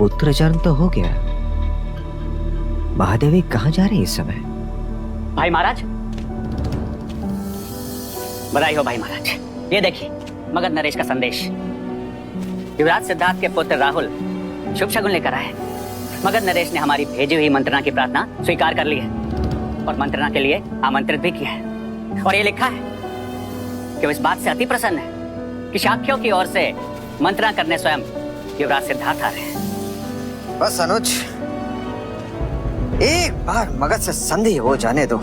पुत्र जन्म तो हो गया, महादेवी कहाँ जा रही है इस समय? भाई महाराज, बधाई हो भाई महाराज। ये देखिए मगध नरेश का संदेश। युवराज सिद्धार्थ के पुत्र राहुल शुभ शगुन लेकर आए। मगध नरेश ने हमारी भेजी हुई मंत्रणा की प्रार्थना स्वीकार कर ली है और मंत्रणा के लिए आमंत्रित भी किया है। और ये लिखा है कि वो इस बात से अति प्रसन्न है कि शाक्यों की ओर से मंत्रणा करने स्वयं युवराज सिद्धार्थ आ रहे हैं। बस अनुज, एक बार मगध से संधि हो जाने दो,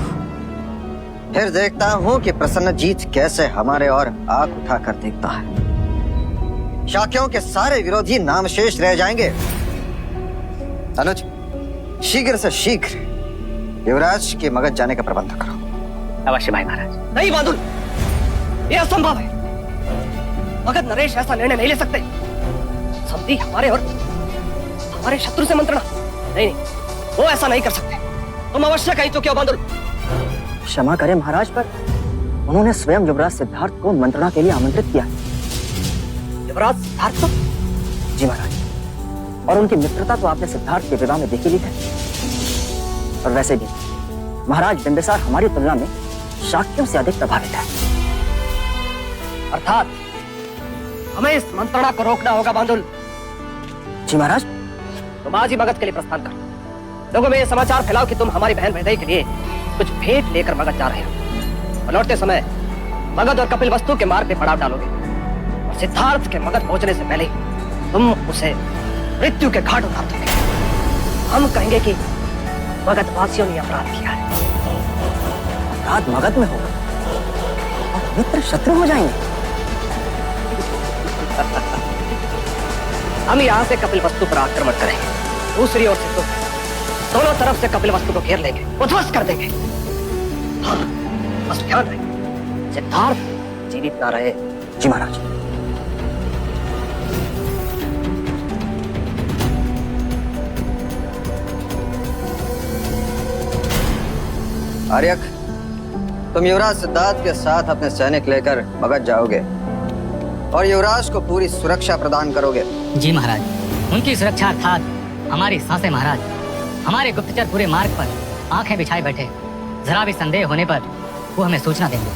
फिर देखता हूँ कि प्रसन्नजीत कैसे हमारे और आंख उठाकर देखता है। शाक्यों के सारे विरोधी नामशेष रह जाएंगे। अनुज, शीघ्र से शीघ्र युवराज के मगध जाने का प्रबंध करो। अवश्य भाई महाराज। नहीं बांदुल, ये असंभव है। मगध नरेश ऐसा निर्णय नहीं ले सकते। संधि हमारे और हमारे शत्रु से मंत्रणा, नहीं, वो ऐसा नहीं कर सकते। तुम अवश्य कहीं तो क्यों बांदुल? क्षमा करें महाराज, पर उन्होंने स्वयं युवराज सिद्धार्थ को मंत्रणा के लिए आमंत्रित किया। युवराज सिद्धार्थ को? जी महाराज, और उनकी मित्रता तो आपने सिद्धार्थ के विवाह में देखी ली है। और वैसे भी महाराज बिंबिसार हमारी तुलना में शाक्यों से अधिक प्रभावित है। अर्थात हमें इस मंत्रणा को रोकना होगा बांदुल। जी महाराज। तुम आज ही मगध के लिए प्रस्थान करो। लोगों में ये समाचार फैलाओ कि तुम हमारी बहन भैदाई के लिए कुछ भेंट लेकर मगध जा रहे हो। और लौटते समय मगध और कपिलवस्तु के मार्ग में पड़ाव डालोगे और सिद्धार्थ के मगध पहुंचने से पहले तुम उसे मृत्यु के घाट उतार दोगे। हम कहेंगे कि मगध वासियों ने अपराध किया है। अपराध मगध में होगा और मित्र शत्रु हो जाएंगे। हम यहाँ से कपिलवस्तु पर आक्रमण करेंगे, दूसरी ओर से तुम दोनों तरफ से कपिलवस्तु को घेर लेंगे, उध्वस्त कर देंगे। हाँ, बस ध्यान रहे सिद्धार्थ जीवित ना रहे। जी महाराज। आर्यक, तुम युवराज सिद्धार्थ के साथ अपने सैनिक लेकर मगध जाओगे और युवराज को पूरी सुरक्षा प्रदान करोगे। जी महाराज, उनकी सुरक्षा अर्थात हमारी सांसें महाराज। हमारे गुप्तचर पूरे मार्ग पर आंखें बिछाए बैठे, जरा भी संदेह होने पर वो हमें सूचना देंगे।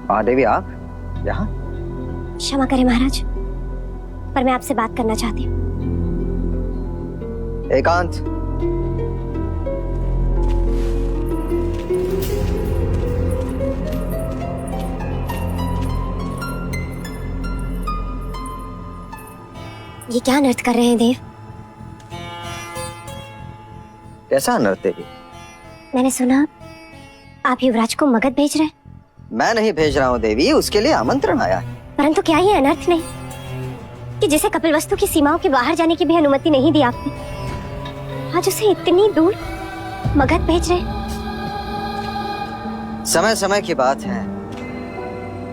महादेवी, आप यहाँ? क्षमा करें महाराज, पर मैं आपसे बात करना चाहती हूँ। एकांत। ये क्या अनर्थ कर रहे हैं देव? कैसा अनर्थ देवी? मैंने सुना आप युवराज को मगध भेज रहे हैं। मैं नहीं भेज रहा हूँ देवी, उसके लिए आमंत्रण आया है। परंतु क्या ये अनर्थ नहीं कि जिसे कपिलवस्तु की सीमाओं के बाहर जाने की भी अनुमति नहीं दी आपने, आज उसे इतनी दूर मगध भेज रहे? समय समय की बात है,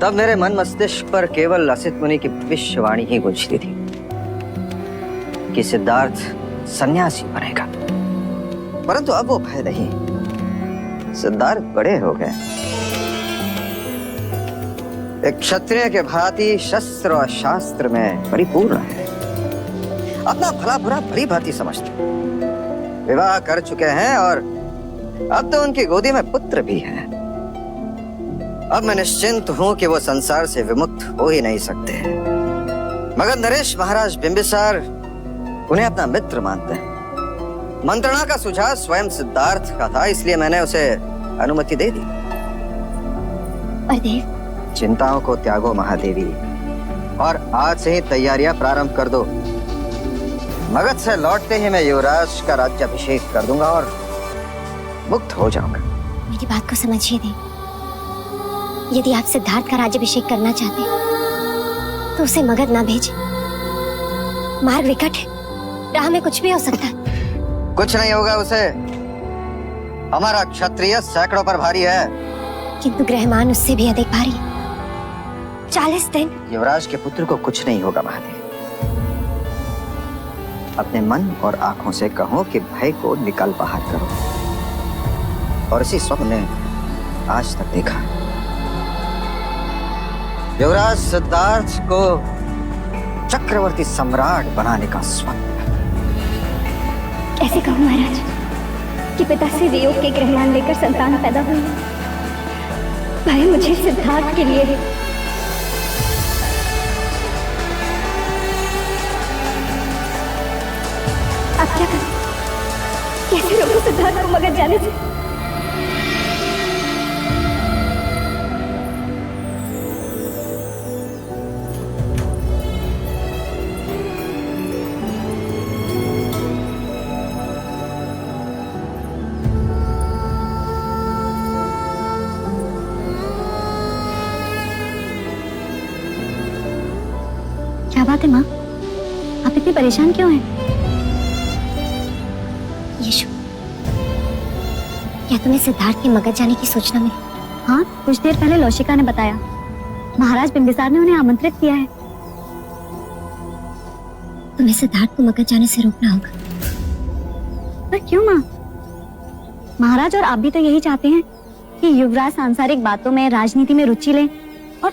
तब मेरे मन मस्तिष्क पर केवल लसित मुनि की भविष्यवाणी ही गूंजती थी कि सिद्धार्थ सन्यासी बनेगा। परंतु अब वो भय नहीं, सिद्धार्थ बड़े हो गए। एक क्षत्रिय के भांति शस्त्र और शास्त्र में परिपूर्ण है, अपना भला बुरा भली भांति समझते, विवाह कर चुके हैं और अब तो उनकी गोदी में पुत्र भी है। अब मैं निश्चिंत हूं कि वो संसार से विमुक्त हो ही नहीं सकते। मगध नरेश महाराज बिंबिसार उन्हें अपना मित्र मानते हैं। मंत्रणा का सुझाव स्वयं सिद्धार्थ का था, इसलिए मैंने उसे अनुमति दे दी। और देव, चिंताओं को त्यागो महादेवी, और आज से ही तैयारियां प्रारंभ कर दो। मगध से लौटते ही मैं युवराज का राज्याभिषेक कर दूंगा और मुक्त हो जाऊंगा। मेरी बात को समझिए देव, यदि आप सिद्धार्थ का राज्याभिषेक करना चाहते हैं तो उसे मगध ना भेजें। मार्ग विकट है, राह में कुछ भी हो सकता है। कुछ नहीं होगा उसे, हमारा क्षत्रिय सैकड़ों पर भारी है, किंतु ग्रहमान उससे भी अधिक भारी है। 40 दिन। युवराज के पुत्र को कुछ नहीं होगा महादेव। अपने मन और आंखों से कहो कि भय को निकाल बाहर करो, और इसी स्वप्न ने आज तक देखा। युवराज सिद्धार्थ को चक्रवर्ती सम्राट बनाने का स्वप्न। कैसे कहूँ महाराज कि पिता से वियोग के ग्रहमान लेकर संतान पैदा हुई है। भय मुझे सिद्धार्थ के लिए है। अब क्या करूं? कैसे रोकूं सिद्धार्थ को मगध जाने से? क्या बात है माँ, आप इतनी परेशान क्यों हैं? यशु, क्या तुम्हें सिद्धार्थ के मगध जाने की सूचना मिली? हाँ, कुछ देर पहले लौशिका ने बताया। महाराज बिंबिसार ने उन्हें आमंत्रित किया है। तुम्हें सिद्धार्थ को मगध जाने से रोकना होगा। पर क्यों माँ? महाराज और आप भी तो यही चाहते हैं कि युवराज सांसारिक बातों में, राजनीति में रुचि लें, और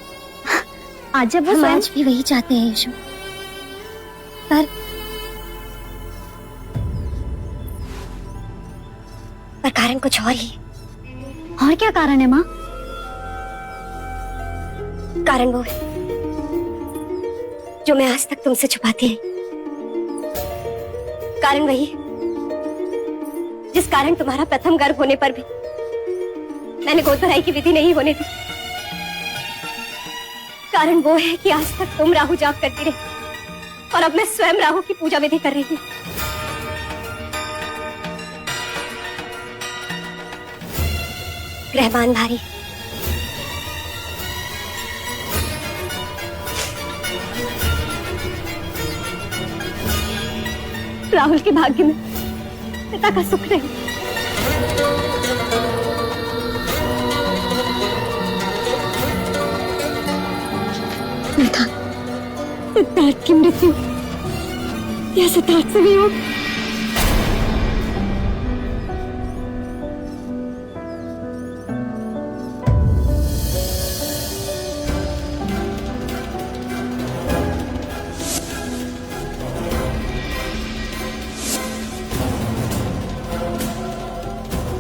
आज जब वो स्वयं भी वही चाहते हैं यशु। पर कारण कुछ और ही है। और क्या कारण है माँ? कारण वो है जो मैं आज तक तुमसे छुपाती रही। कारण वही है जिस कारण तुम्हारा प्रथम गर्भ होने पर भी मैंने गोद भराई की विधि नहीं होने दी। कारण वो है कि आज तक तुम राहु जाप करती रही और अब मैं स्वयं राहु की पूजा विधि कर रही हूँ। ग्रहमान भारी, राहुल के भाग्य में पिता का सुख नहीं। सिद्धार्थ की मृत्यु या सिद्धार्थ से वियोग।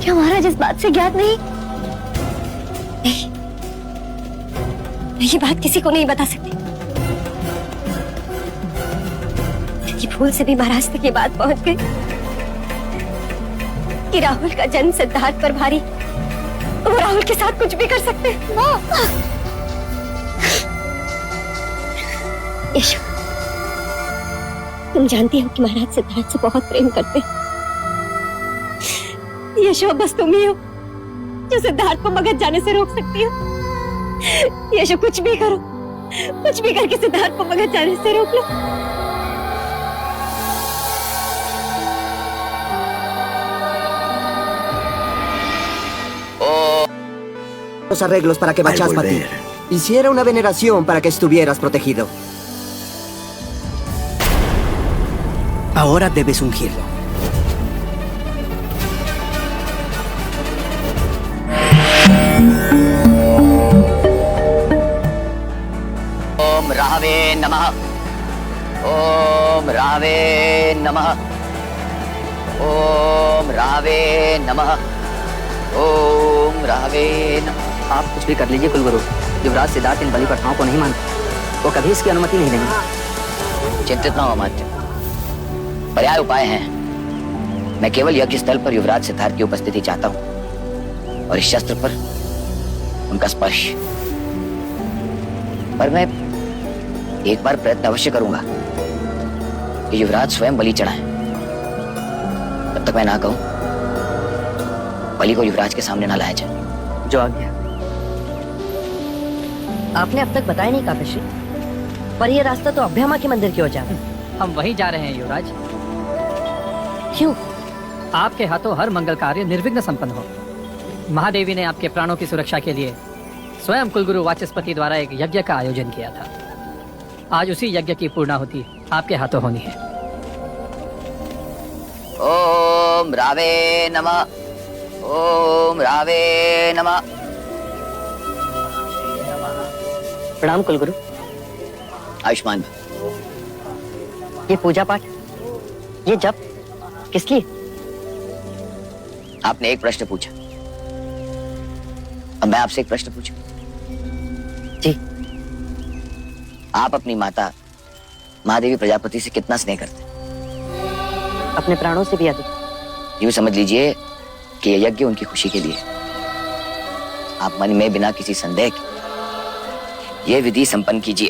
क्या महाराज इस बात से ज्ञात नहीं? मैं ये बात किसी को नहीं बता सकती। कि भूल से भी महाराज तक ये बात पहुंच गई कि राहुल का जन्म सिद्धार्थ पर भारी, वो राहुल के साथ कुछ भी कर सकते हैं। यशु, तुम जानती हो कि महाराज सिद्धार्थ से बहुत प्रेम करते हैं। यशु, बस तुम ही हो जो सिद्धार्थ को मगध जाने से रोक सकती हो। यशु, कुछ भी करो, कुछ भी करके सिद्धार्थ को मगध जाने से रोक लो। Los arreglos para que vayas a ti. Hiciera una veneración para que estuvieras protegido. Ahora debes ungirlo. Om Rahway नमः। ओम राहवे नमः। ओम राहवे नमः। ओम राहवे नमः। आप कुछ भी कर लीजिए कुलगुरु, युवराज सिद्धार्थ इन बलि प्रथाओं को नहीं मानते। वो कभी इसकी अनुमति नहीं देंगे। चिंतित न हो मत, पर्याय उपाय हैं। मैं केवल यज्ञ स्थल पर युवराज सिद्धार्थ की उपस्थिति चाहता हूँ और इस शस्त्र पर उनका स्पर्श। पर मैं एक बार प्रयत्न अवश्य करूंगा कि युवराज स्वयं बलि चढ़ाएं। तब तक मैं ना कहूं, बलि को युवराज के सामने ना लाया जाए। जो आज्ञा। आपने अब तक बताया नहीं काफेश्री, पर यह रास्ता तो अभ्यामा के मंदिर की ओर जा रहा है। हम वहीं जा रहे हैं युवराज। क्यों? आपके हाथों हर मंगल कार्य निर्विघ्न संपन्न हो। महादेवी ने आपके प्राणों की सुरक्षा के लिए स्वयं कुलगुरु वाचस्पति द्वारा एक यज्ञ का आयोजन किया था। आज उसी यज्ञ की पूर्णाहुति आपके हाथों होनी है। ओम रावे नमः। ओम रावे नमः। प्रणाम कुलगुरु। आयुष्मान। ये पूजा पाठ, ये जप किस लिए? आपने एक प्रश्न पूछा, अब मैं आपसे एक प्रश्न पूछूं। जी। आप अपनी माता महादेवी प्रजापति से कितना स्नेह करते हैं? अपने प्राणों से भी अधिक। यूं समझ लीजिए कि यह यज्ञ उनकी खुशी के लिए है। आप मन में बिना किसी संदेह के यह विधि संपन्न कीजिए।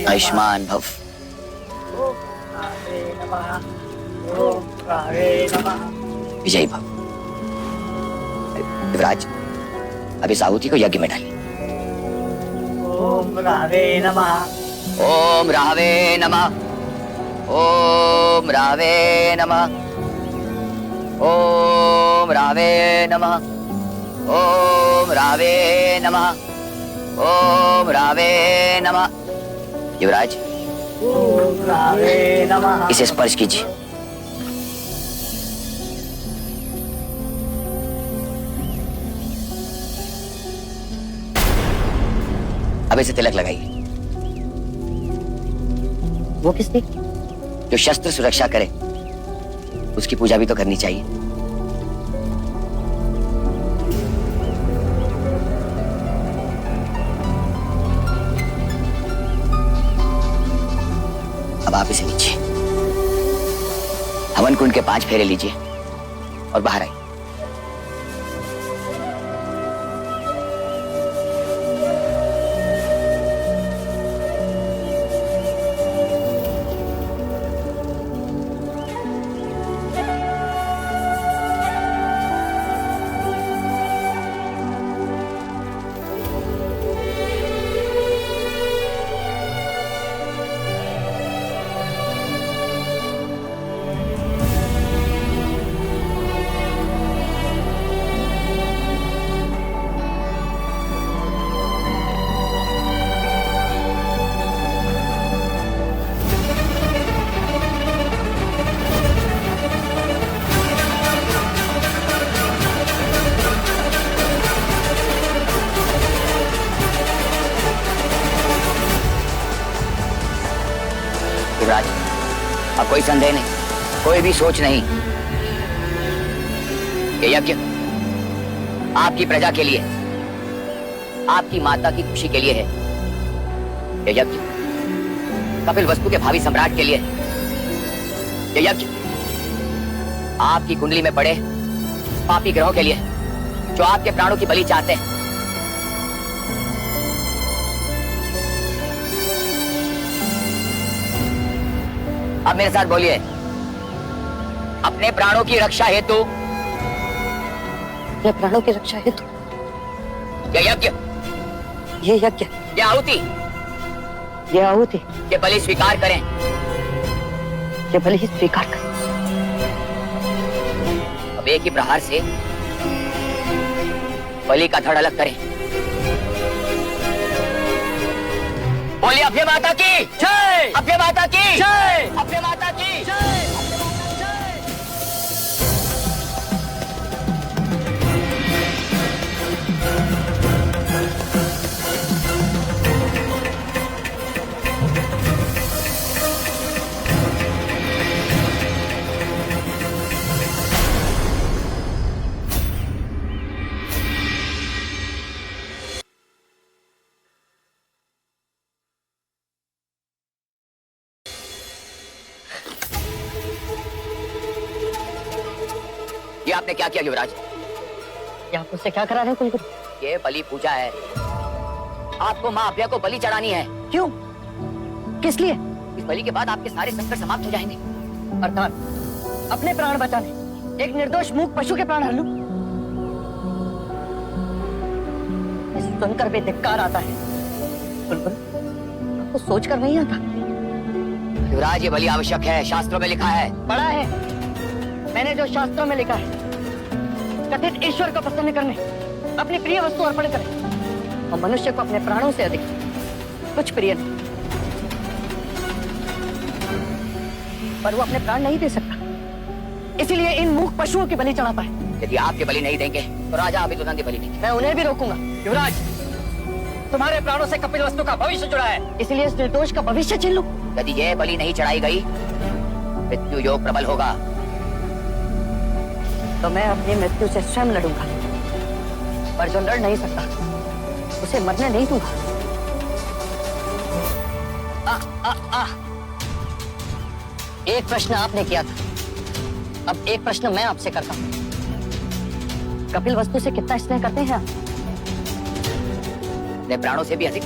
आयुष्मान भव। विजयी भव। युवराज, अब इस आहुति को यज्ञ में डालिए। ओम रावे नमः। ओम रावे नमः। ओम रावे नमः। ओम रावे नमः। ओम रावे नमः। ओम रावे नमः। युवराज, ओम रावे नमः। इसे स्पर्श कीजिए। अब इसे तिलक लगाइए। वो किस लिए? जो शस्त्र सुरक्षा करे उसकी पूजा भी तो करनी चाहिए। अब आप इसे लीजिए, हवन कुंड के 5 फेरे लीजिए और बाहर आइए। युवराज, अब कोई संदेह नहीं, कोई भी सोच नहीं। ये यज्ञ आपकी प्रजा के लिए, आपकी माता की खुशी के लिए है। ये यज्ञ कपिल वस्तु के भावी सम्राट के लिए है। ये यज्ञ आपकी कुंडली में पड़े पापी ग्रहों के लिए, जो आपके प्राणों की बलि चाहते हैं। अब मेरे साथ बोलिए, अपने प्राणों की रक्षा हेतु। अपने प्राणों की रक्षा हेतु ये यज्ञ, ये यज्ञ, ये आहुति, ये आहुति, ये बलि स्वीकार करें। ये बलि ही स्वीकार करें। अब एक ही प्रहार से बलि का धड़ अलग करें। बोलिए, अभय माता की जय, अभय माता की जय, अभय माता की जय। ये आपने क्या किया युवराज? ये आप मुझसे क्या करा रहे हो कुलगुरु? ये बलि पूजा है, आपको माँ अभय को बलि चढ़ानी है। क्यों? किस लिए? इस बलि के बाद आपके सारे संकट समाप्त हो जाएंगे। अर्थात अपने प्राण बचाने एक निर्दोष मूक पशु के प्राण हर लूं? सुनकर भी धिक्कार आता है कुलगुरु, आपको सोचकर नहीं आता? युवराज, ये बलि आवश्यक है, शास्त्रों में लिखा है। पढ़ा है मैंने, जो शास्त्रों में लिखा है, कथित ईश्वर को प्रसन्न करने अपनी प्रिय वस्तु अर्पण करें, और मनुष्य को अपने प्राणों से अधिक कुछ प्रिय नहीं। पर वो अपने प्राण नहीं दे सकता, इसीलिए इन मूक पशुओं की बलि चढ़ाता है। यदि आपके बलि नहीं देंगे तो राजा अभी तुरंत बलि देंगे। मैं उन्हें भी रोकूंगा। युवराज, तुम्हारे प्राणों से कपिल वस्तु का भविष्य जुड़ा है। इसीलिए इस निर्दोष का भविष्य छीन लूं। यदि यह बलि नहीं चढ़ाई गई मृत्यु योग प्रबल होगा। तो मैं अपनी मृत्यु से स्वयं लड़ूंगा, पर जो लड़ नहीं सकता उसे मरने नहीं दूंगा। एक प्रश्न आपने किया था, अब एक प्रश्न मैं आपसे करता हूं। कपिल वस्तु से कितना स्नेह करते हैं आप? अपने प्राणों से भी अधिक।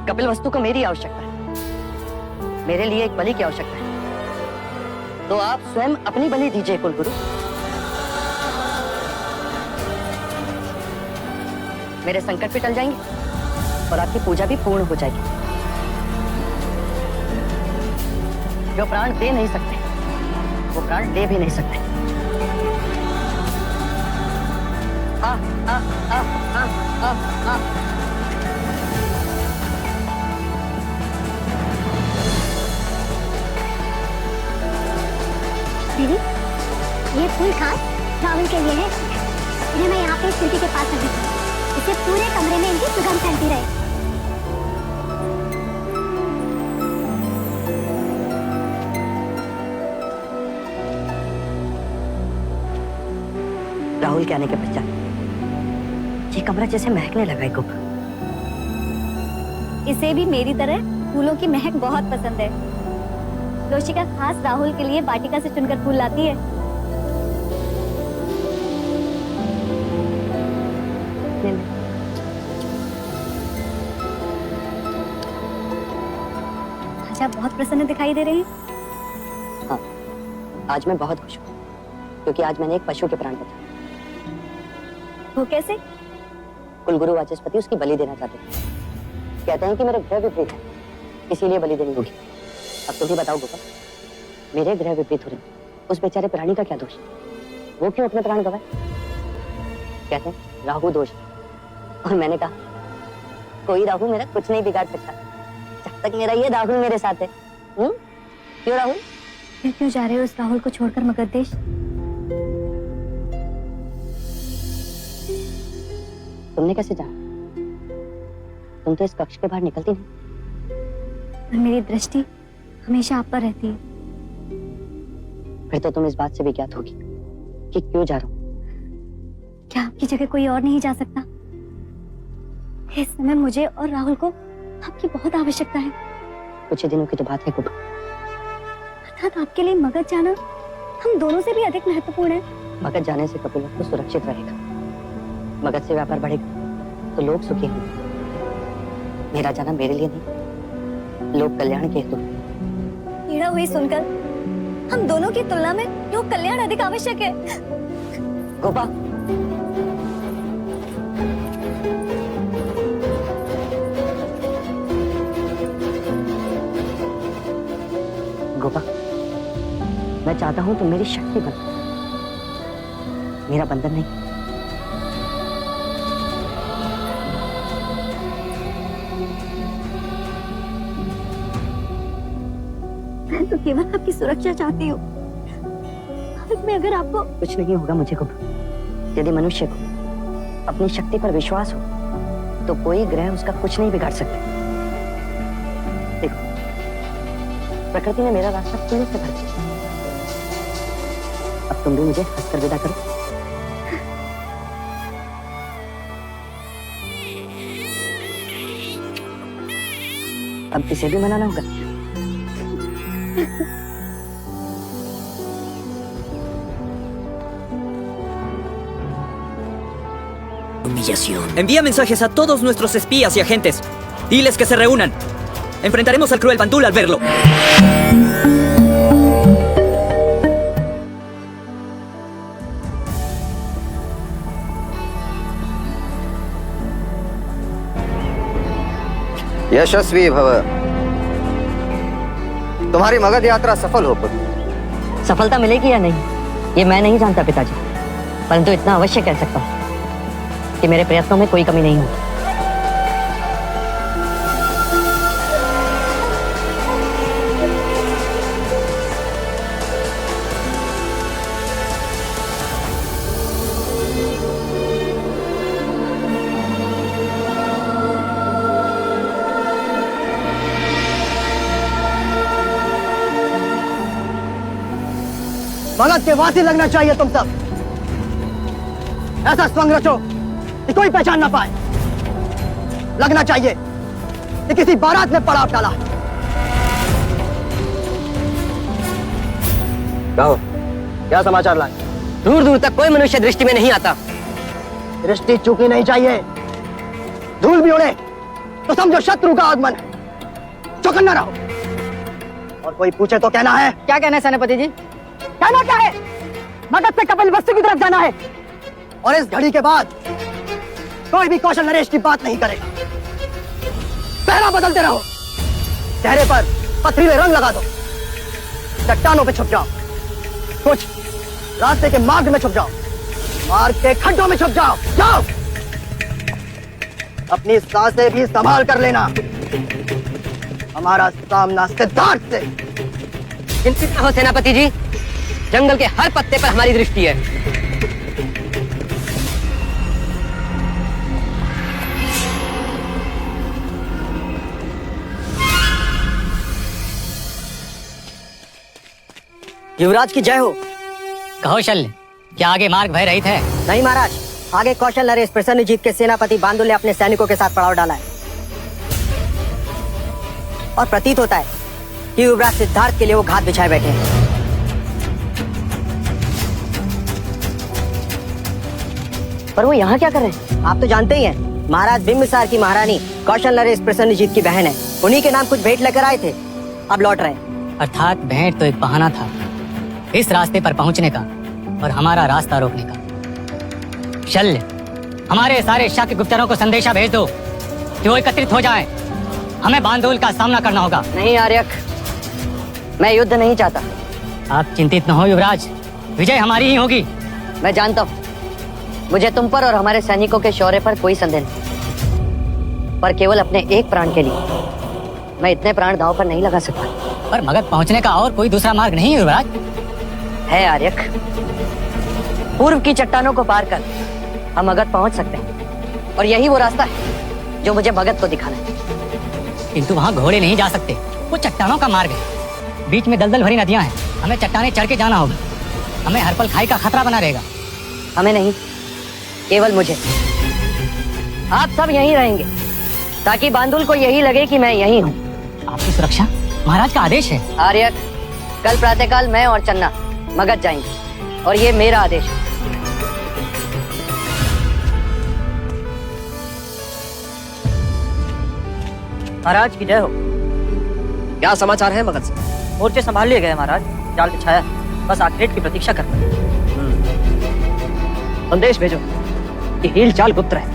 कपिल वस्तु को मेरी आवश्यकता है, मेरे लिए एक बलि की आवश्यकता है, तो आप स्वयं अपनी बलि दीजिए कुलगुरु। मेरे संकट भी टल जाएंगे और आपकी पूजा भी पूर्ण हो जाएगी। जो प्राण दे नहीं सकते वो प्राण ले भी नहीं सकते। आ, आ, आ, आ, आ, आ। दीदी, ये फूल खास राहुल के लिए है। इन्हें मैं यहाँ पे इस खिड़की के पास रख देती हूँ। इससे पूरे कमरे में इनकी सुगंध फैलती रहे। राहुल के आने के पश्चात ये कमरा जैसे महकने लगा है गुप। इसे भी मेरी तरह फूलों की महक बहुत पसंद है। रोशिका खास राहुल के लिए वाटिका से चुनकर फूल लाती है। आज आप बहुत प्रसन्न दिखाई दे रही हैं। हाँ, आज मैं बहुत खुश हूँ क्योंकि आज मैंने एक पशु के प्राण बचाए। वो कैसे? कुलगुरु वाचस्पति उसकी बलि देना चाहते हैं। कहते हैं कि मेरे ग्रह विपरीत है, इसीलिए बलि देनी होगी। अब तुम ही बताओ गोपा, मेरे ग्रह विपरीत हो रहे, उस बेचारे प्राणी का क्या दोष? वो क्यों अपने प्राण गवाए? कहते हैं राहु दोष। और मैंने कहा कोई राहु मेरा कुछ नहीं बिगाड़ सकता जब तक मेरा ये राहुल मेरे साथ है। क्यों राहुल? फिर क्यों जा रहे हो उस राहुल को छोड़कर मगध देश? तुमने कैसे जाना? तुम तो इस कक्ष के बाहर निकलती नहीं। और मेरी दृष्टि हमेशा आप पर रहती है। फिर तो तुम इस बात से भी ज्ञात होगी कि क्यों जा रहा हूं। क्या आपकी जगह कोई और नहीं जा सकता? इस समय मुझे और राहुल को आपकी बहुत आवश्यकता है। कुछ ही दिनों की तो बात है कुबा। अर्थात आपके लिए मगध जाना हम दोनों से भी अधिक महत्वपूर्ण है। मगध जाने से कपिल वस्तु सुरक्षित रहेगा, मगध से व्यापार बढ़ेगा तो लोग सुखी होंगे। मेरा जाना मेरे लिए नहीं, लोक कल्याण के हेतु। पीड़ा हुई सुनकर हम दोनों की तुलना में लोक कल्याण अधिक आवश्यक है। गोपा, गोपा, मैं चाहता हूं तुम मेरी शक्ति बन, मेरा बंधन नहीं। मैं तो केवल आपकी सुरक्षा चाहती हूँ। में अगर आपको कुछ नहीं होगा मुझे गोपा। यदि मनुष्य को अपनी शक्ति पर विश्वास हो तो कोई ग्रह उसका कुछ नहीं बिगाड़ सकते। देखो, प्रकृति ने मेरा रास्ता फूलों से भर दिया। अब तुम भी मुझे हंसकर विदा करो। अब इसे भी मनाना होगा। Envía mensajes a todos nuestros espías y agentes. Diles que se reúnan. Enfrentaremos al cruel Bandul al verlo. यशस्वी भव। तुम्हारी मगध यात्रा सफल हो पुत्र। सफलता मिलेगी या नहीं ये मैं नहीं जानता पिताजी, परंतु इतना अवश्य कह सकता हूँ कि मेरे प्रयत्नों में कोई कमी नहीं होगी। मगध के वासी लगना चाहिए तुम सब। ऐसा स्वंग रचो कि कोई पहचान ना पाए। लगना चाहिए कि किसी बारात ने पड़ाव डाला। कहो, क्या समाचार लाए? दूर दूर तक कोई मनुष्य दृष्टि में नहीं आता। दृष्टि चूकी नहीं चाहिए। धूल भी उड़े तो समझो शत्रु का आगमन है। चौकन्ना रहो। और कोई पूछे तो कहना है। क्या कहना है सेनापति जी? कहना क्या है? मगध से कपिल वस्तु की तरफ जाना है। और इस घड़ी के बाद कोई भी कौशल नरेश की बात नहीं करेगा। पहरा बदलते रहो। चेहरे पर पथरीले रंग लगा दो। चट्टानों पे छुप जाओ। कुछ रास्ते के मार्ग में छुप जाओ। मार्ग के खड्डों में छुप जाओ। जाओ। अपनी सांसें भी संभाल कर लेना। हमारा सामना सिद्धार्थ से। चिंतित न हो सेनापति जी, जंगल के हर पत्ते पर हमारी दृष्टि है। युवराज की जय हो। कौशल्य, क्या आगे मार्ग भय रहित है? नहीं महाराज, आगे कौशल नरेश प्रसन्नजीत के सेनापति बांदुल ने अपने सैनिकों के साथ पड़ाव डाला है और प्रतीत होता है कि युवराज सिद्धार्थ के लिए वो घात बिछाए बैठे हैं। पर वो यहाँ क्या कर रहे हैं? आप तो जानते ही हैं, महाराज बिंबिसार की महारानी कौशल नरेश प्रसन्नजीत की बहन है। उन्हीं के नाम कुछ भेंट लेकर आए थे, अब लौट रहे हैं। अर्थात भेंट तो एक बहाना था इस रास्ते पर पहुंचने का और हमारा रास्ता रोकने का। शल्य, हमारे सारे शाक्य गुप्तचरों को संदेशा भेज दो कि वो एकत्रित हो जाएं। हमें बांदोल का सामना करना होगा। नहीं आर्यक, मैं युद्ध नहीं चाहता। आप चिंतित न हो युवराज, विजय हमारी ही होगी। मैं जानता हूँ, मुझे तुम पर और हमारे सैनिकों के शौर्य पर कोई संदेह नहीं, पर केवल अपने एक प्राण के लिए मैं इतने प्राण दांव पर नहीं लगा सकता। पर मगध पहुंचने का और कोई दूसरा मार्ग नहीं है युवराज। है आर्यक, पूर्व की चट्टानों को पार कर हम मगध पहुंच सकते हैं और यही वो रास्ता है जो मुझे मगध को दिखाना है। किंतु वहाँ घोड़े नहीं जा सकते, वो चट्टानों का मार्ग है। बीच में दलदल भरी नदियां हैं, हमें चट्टाने चढ़ के जाना होगा। हमें हर पल खाई का खतरा बना रहेगा। हमें नहीं, केवल मुझे। आप सब यहीं रहेंगे ताकि बांदुल को यही लगे कि मैं यहीं हूँ। आपकी सुरक्षा महाराज का आदेश है। आर्यक, कल प्रातःकाल मैं और चन्ना मगध जाएंगे और ये मेरा आदेश है। महाराज की जय हो। क्या समाचार है मगध से? मोर्चे संभाल लिए गए महाराज, जाल बिछाया है, बस आखिर की प्रतीक्षा कर रहे हैं। संदेश भेजो कि हील चाल गुप्त रहे,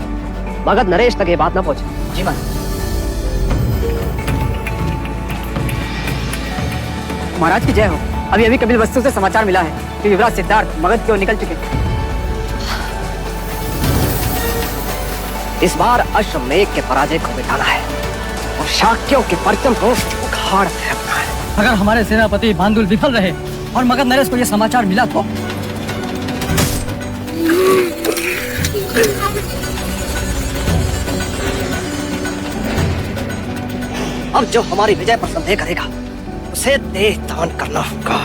मगध नरेश तक ये बात ना पहुंचे। जी महाराज। महाराज की जय हो। अभी अभी कपिल वस्तु से समाचार मिला है कि युवराज सिद्धार्थ मगध की ओर निकल चुके हैं। इस बार अश्वमेध के पराजय को मिटाना है और शाक्यों के परचम को उखाड़ फेंकना है। अगर हमारे सेनापति बांदुल विफल रहे और मगध नरेश को यह समाचार मिला तो अब जो हमारी विजय पर संदेह करेगा उसे देह दान करना होगा।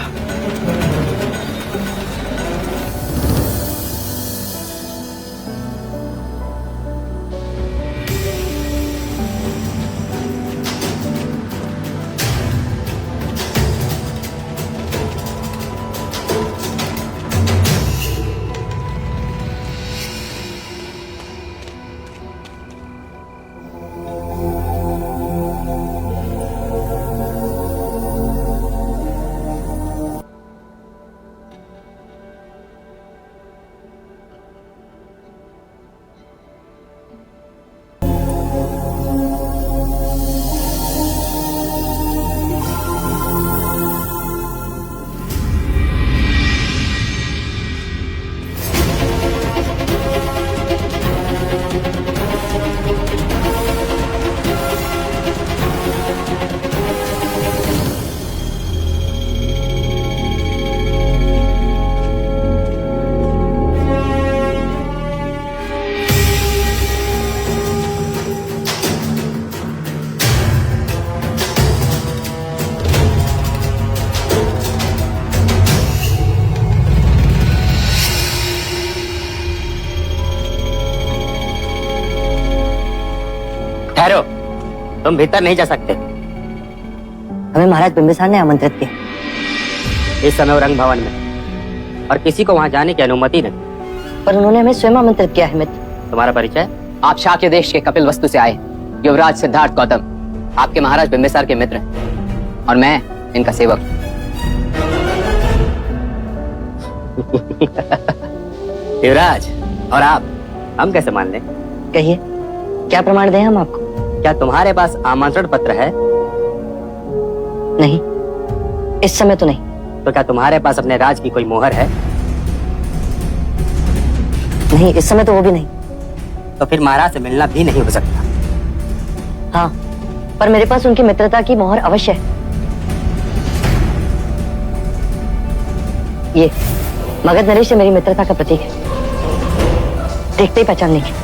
ठहरो, तुम भीतर नहीं जा सकते। हमें महाराज बिंबिसार ने आमंत्रित किया। इस समय वो रंग भवन में, और किसी को वहां जाने की अनुमति नहीं। पर उन्होंने हमें स्वयं आमंत्रित किया है मित्र। तुम्हारा परिचय? आप शाक्य देश के कपिल वस्तु से आए युवराज सिद्धार्थ गौतम आपके महाराज बिंबिसार के मित्र हैं, और मैं इनका सेवक। युवराज, और आप, हम कैसे मान लें? कहिए, क्या प्रमाण दें हम आपको? क्या तुम्हारे पास आमंत्रण पत्र है? नहीं, इस समय तो नहीं। तो क्या तुम्हारे पास अपने राज की कोई मोहर है? नहीं, इस समय तो वो भी नहीं। तो फिर महाराज से मिलना भी नहीं हो सकता। हाँ, पर मेरे पास उनकी मित्रता की मोहर अवश्य है। ये मगध नरेश से मेरी मित्रता का प्रतीक है, देखते ही पहचान लीजिए।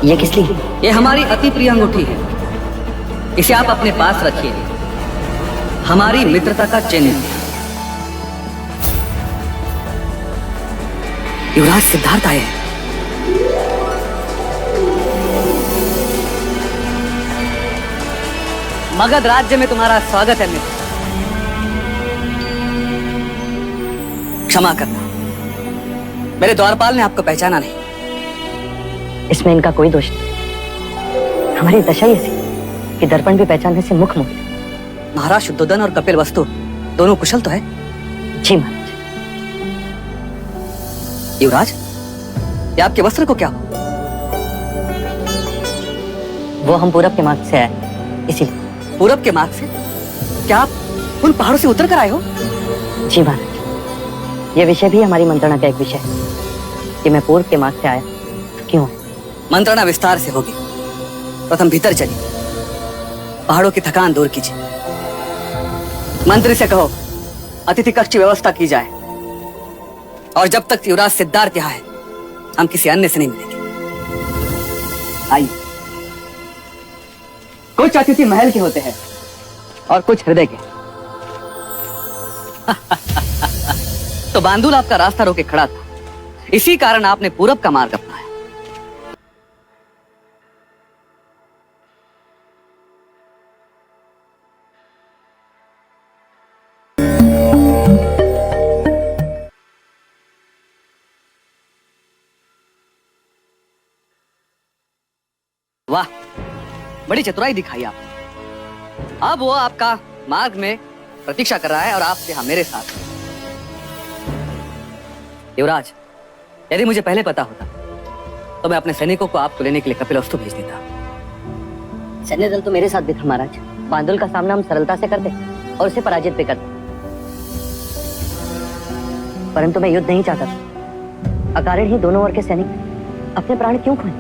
ये किस लिए? ये हमारी अति प्रिय अंगूठी है, इसे आप अपने पास रखिए, हमारी मित्रता का चिन्ह। युवराज सिद्धार्थ आए हैं। मगध राज्य में तुम्हारा स्वागत है मित्र। क्षमा करना, मेरे द्वारपाल ने आपको पहचाना नहीं। इसमें इनका कोई दोष नहीं। हमारी दशा ही ऐसी कि दर्पण भी पहचानने से मुख मोड़े। महाराज शुद्धोदन और कपिल वस्तु दोनों कुशल तो है? जी महाराज। युवराज, ये आपके वस्त्र को क्या हो? वो हम पूरब के मार्ग से आए, इसीलिए। पूरब के मार्ग से? क्या आप उन पहाड़ों से उतर कर आए हो? जी महाराज, ये विषय भी हमारी मंत्रणा का एक विषय है कि मैं पूर्व के मार्ग से आया क्यों। मंत्रणा विस्तार से होगी, प्रथम भीतर चलिए, पहाड़ों की थकान दूर कीजिए। मंत्री से कहो अतिथि कक्ष की व्यवस्था की जाए, और जब तक युवराज सिद्धार्थ यहाँ है हम किसी अन्य से नहीं मिलेंगे। आइए। कुछ अतिथि महल के होते हैं और कुछ हृदय के। तो बांदुल आपका रास्ता रोके खड़ा था, इसी कारण आपने पूरब का मार्ग अपनाया। वाह, बड़ी चतुराई दिखाई आपने। अब वो आपका मार्ग में प्रतीक्षा कर रहा है और आप यहाँ मेरे साथ। युवराज, यदि मुझे पहले पता होता तो मैं अपने सैनिकों को आपको लेने के लिए कपिलवस्तु भेज देता। सैन्य दल तो मेरे साथ भी था महाराज। बांदुल का सामना हम सरलता से करते और उसे पराजित भी करते, परंतु मैं युद्ध नहीं चाहता था। अकारण ही दोनों ओर के सैनिक अपने प्राण क्यों खोए?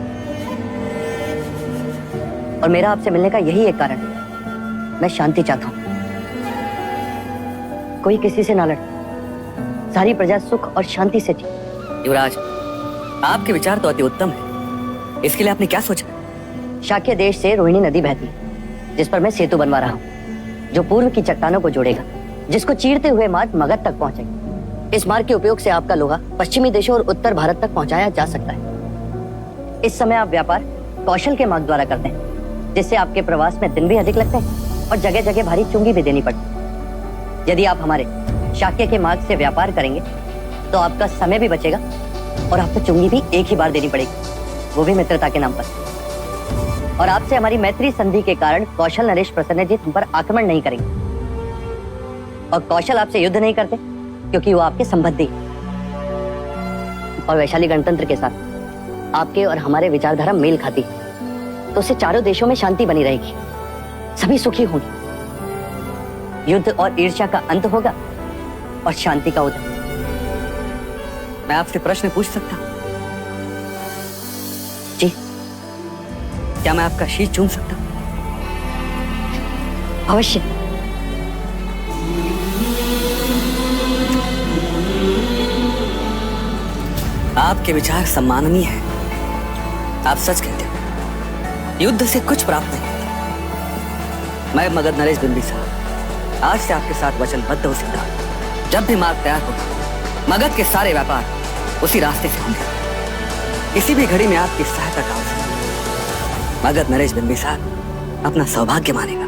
और मेरा आपसे मिलने का यही एक कारण है, मैं शांति चाहता हूं। कोई किसी से ना लड़े, सारी प्रजा सुख और शांति से जी। युवराज, आपके विचार तो अति उत्तम है, इसके लिए आपने क्या सोचा? शाक्य देश से रोहिणी नदी बहती है, जिस पर मैं सेतु बनवा रहा हूँ, जो पूर्व की चट्टानों को जोड़ेगा, जिसको चीरते हुए मार्ग मगध तक पहुंचेगा। इस मार्ग के उपयोग से आपका लोहा पश्चिमी देशों और उत्तर भारत तक पहुंचाया जा सकता है। इस समय आप व्यापार कौशल के मार्ग द्वारा करते हैं, जिससे आपके प्रवास में दिन भी अधिक लगते हैं और जगह जगह भारी चुंगी भी देनी पड़ती है। यदि आप हमारे शाक्य के मार्ग से व्यापार करेंगे तो आपका समय भी बचेगा और आपको चुंगी भी एक ही बार देनी पड़ेगी, वो भी मित्रता के नाम पर। और आपसे हमारी मैत्री संधि के कारण कौशल नरेश प्रसन्नजीत हम पर आक्रमण नहीं करेंगे, और कौशल आपसे युद्ध नहीं करते क्योंकि वो आपके संबंधी। और वैशाली गणतंत्र के साथ आपके और हमारे विचारधारा मेल खाती है, तो उससे चारों देशों में शांति बनी रहेगी, सभी सुखी होंगे। युद्ध और ईर्ष्या का अंत होगा और शांति का उदय। मैं आपसे प्रश्न पूछ सकता हूं? जी, क्या मैं आपका शीश चूम सकता हूं? अवश्य। आपके विचार सम्माननीय हैं। आप सच कहते हो, युद्ध से कुछ प्राप्त नहीं होता। मैं मगध नरेश बिंबिसार आज से आपके साथ वचनबद्ध हो सकता हूं। जब भी मार्ग तैयार होगा, मगध के सारे व्यापार उसी रास्ते से होंगे। किसी भी घड़ी में आपकी सहायता का अवसर मगध नरेश बिंबिसार अपना सौभाग्य मानेगा।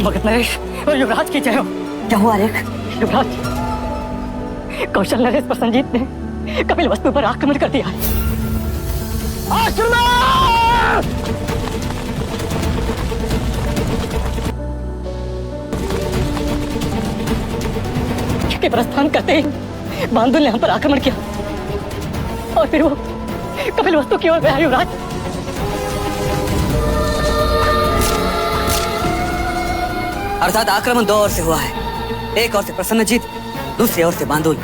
मगध नरेश और युवराज की जय हो। क्या हुआ आर्यक? युवराज, कौशल नरेश प्रसन्नजीत ने कपिल वस्तु पर आक्रमण कर दिया है। के प्रस्थान करते ही बांदुल ने हम पर आक्रमण किया और फिर वो कपिल वस्तु की ओर गया। युवराज, अर्थात आक्रमण दो ओर से हुआ है। एक ओर से प्रसन्नजीत, दूसरी ओर से बांदुल।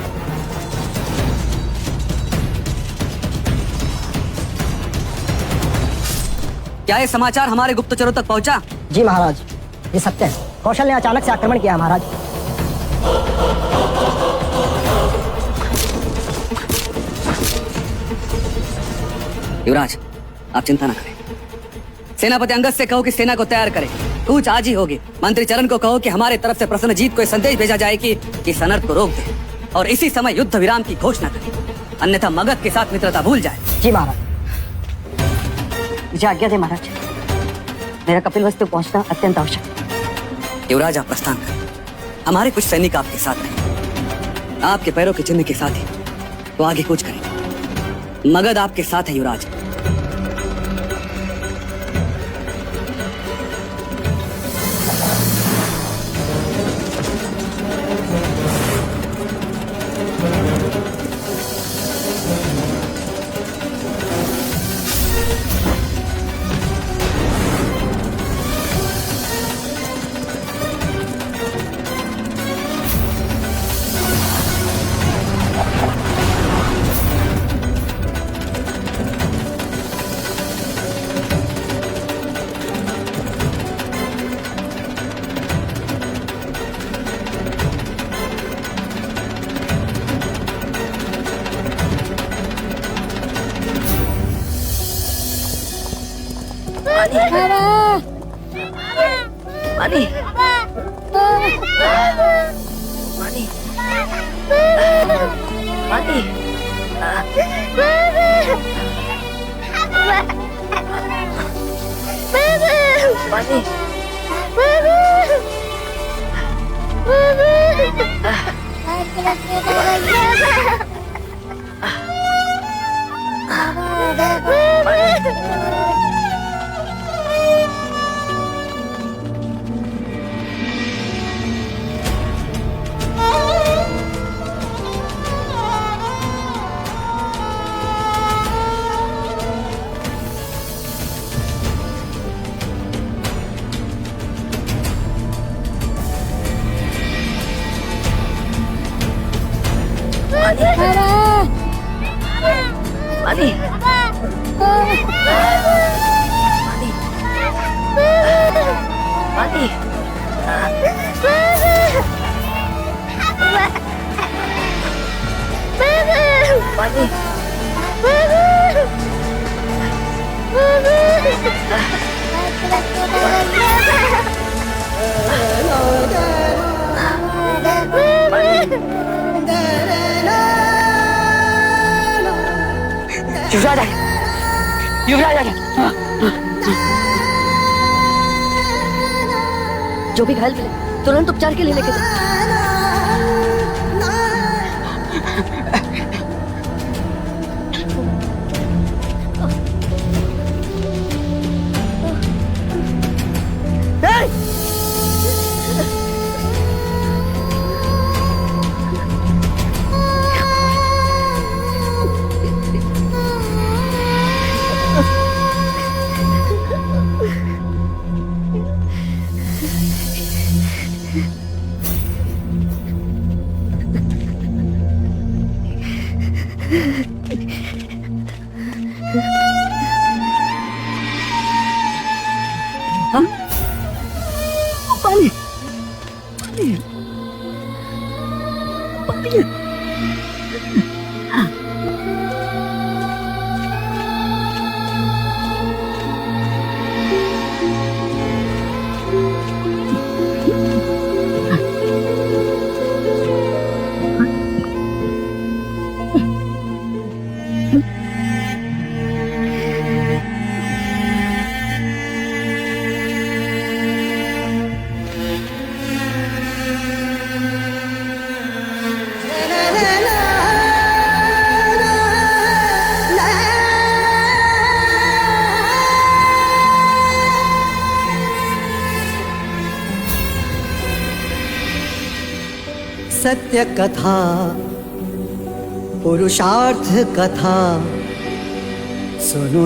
क्या ये समाचार हमारे गुप्तचरों तक पहुंचा? जी महाराज, ये सत्य है। कौशल ने अचानक से आक्रमण किया महाराज। युवराज, आप चिंता न करें। सेनापति अंगद से कहो कि सेना को तैयार करें। कूच आज ही होगी। मंत्री चरण को कहो कि हमारे तरफ से प्रसन्नजीत को संदेश भेजा जाए कि इस अनर्थ को रोक दे और इसी समय युद्ध विराम की घोषणा करें, अन्यथा मगध के साथ मित्रता भूल जाए। जी महाराज। मुझे आज्ञा दे महाराज, मेरा कपिल वस्तु पहुंचना अत्यंत आवश्यक है। युवराज, आप प्रस्थान करें। हमारे कुछ सैनिक आपके साथ नहीं, आपके पैरों के चिन्ह के साथ ही तो आगे कूच करें। मगध आपके साथ है युवराज। युवराज आ गया। जो भी घायल मिले तुरंत उपचार के लिए लेके जाओ। सत्य कथा पुरुषार्थ कथा सुनो।